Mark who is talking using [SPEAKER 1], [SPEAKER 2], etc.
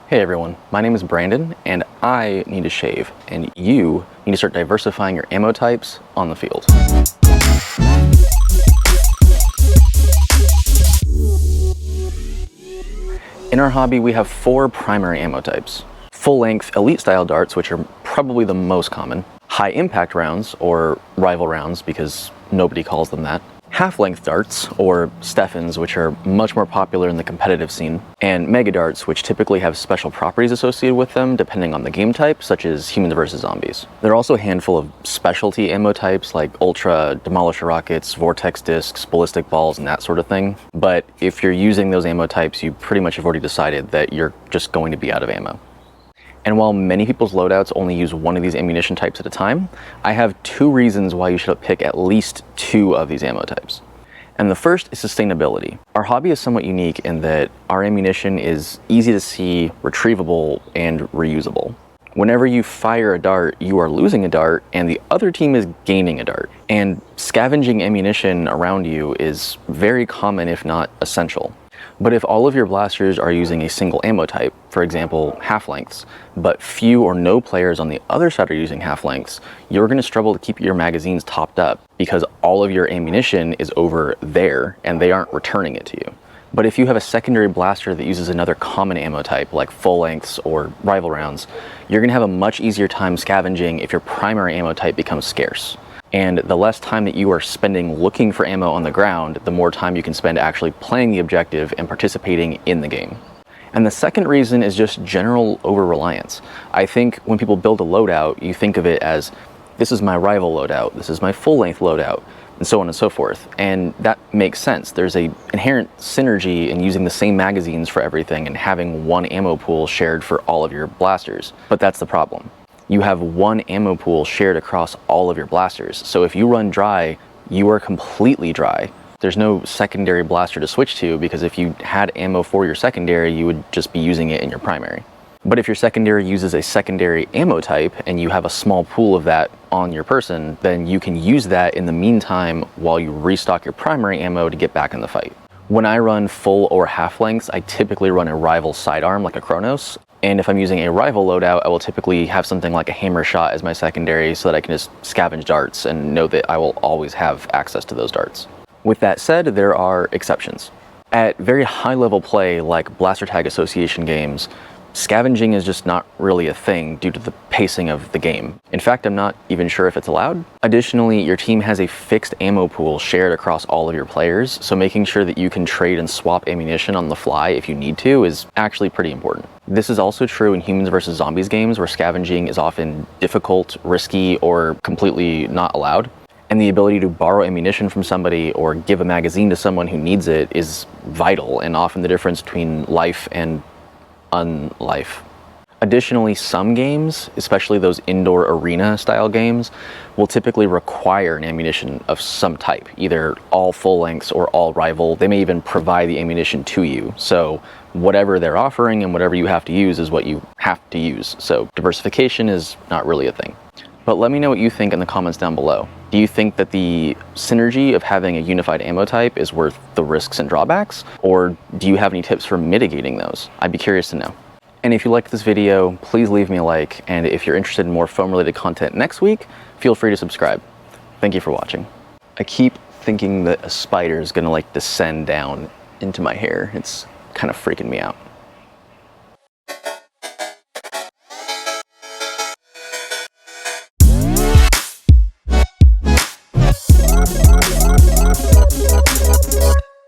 [SPEAKER 1] Hey everyone, my name is Brandon and I need to shave, and you need to start diversifying your ammo types on the field. In our hobby, we have 4 primary ammo types. Full-length elite style darts, which are probably the most common. High impact rounds, or rival rounds because nobody calls them that. Half-length darts, or Steffens, which are much more popular in the competitive scene, and mega darts, which typically have special properties associated with them depending on the game type, such as humans versus zombies. There are also a handful of specialty ammo types like ultra, demolisher rockets, vortex discs, ballistic balls, and that sort of thing. But if you're using those ammo types, you pretty much have already decided that you're just going to be out of ammo. And while many people's loadouts only use one of these ammunition types at a time, I have 2 reasons why you should pick at least 2 of these ammo types. And the first is sustainability. Our hobby is somewhat unique in that our ammunition is easy to see, retrievable, and reusable. Whenever you fire a dart, you are losing a dart, and the other team is gaining a dart. And scavenging ammunition around you is very common, if not essential. But if all of your blasters are using a single ammo type, for example, half-lengths, but few or no players on the other side are using half-lengths, you're going to struggle to keep your magazines topped up because all of your ammunition is over there and they aren't returning it to you. But if you have a secondary blaster that uses another common ammo type like full-lengths or rival rounds, you're going to have a much easier time scavenging if your primary ammo type becomes scarce. And the less time that you are spending looking for ammo on the ground, the more time you can spend actually playing the objective and participating in the game. And the second reason is just general over-reliance. I think when people build a loadout, you think of it as, this is my rival loadout, this is my full-length loadout, and so on and so forth. And that makes sense. There's an inherent synergy in using the same magazines for everything and having one ammo pool shared for all of your blasters. But that's the problem. You have one ammo pool shared across all of your blasters. So if you run dry, you are completely dry. There's no secondary blaster to switch to because if you had ammo for your secondary, you would just be using it in your primary. But if your secondary uses a secondary ammo type and you have a small pool of that on your person, then you can use that in the meantime while you restock your primary ammo to get back in the fight. When I run full or half lengths, I typically run a rival sidearm like a Chronos. And if I'm using a rival loadout, I will typically have something like a hammer shot as my secondary so that I can just scavenge darts and know that I will always have access to those darts. With that said, there are exceptions. At very high level play like Blaster Tag Association games, scavenging is just not really a thing due to the pacing of the game. In fact, I'm not even sure if it's allowed. Additionally, your team has a fixed ammo pool shared across all of your players, so making sure that you can trade and swap ammunition on the fly if you need to is actually pretty important. This is also true in humans versus zombies games where scavenging is often difficult, risky, or completely not allowed. And the ability to borrow ammunition from somebody or give a magazine to someone who needs it is vital and often the difference between life and unlife. Additionally, some games, especially those indoor arena style games, will typically require an ammunition of some type, either all full lengths or all rival. They may even provide the ammunition to you. So whatever they're offering and whatever you have to use is what you have to use. So diversification is not really a thing. But let me know what you think in the comments down below. Do you think that the synergy of having a unified ammo type is worth the risks and drawbacks? Or do you have any tips for mitigating those? I'd be curious to know. And if you liked this video, please leave me a like. And if you're interested in more foam-related content next week, feel free to subscribe. Thank you for watching. I keep thinking that a spider is gonna descend down into my hair. It's kind of freaking me out.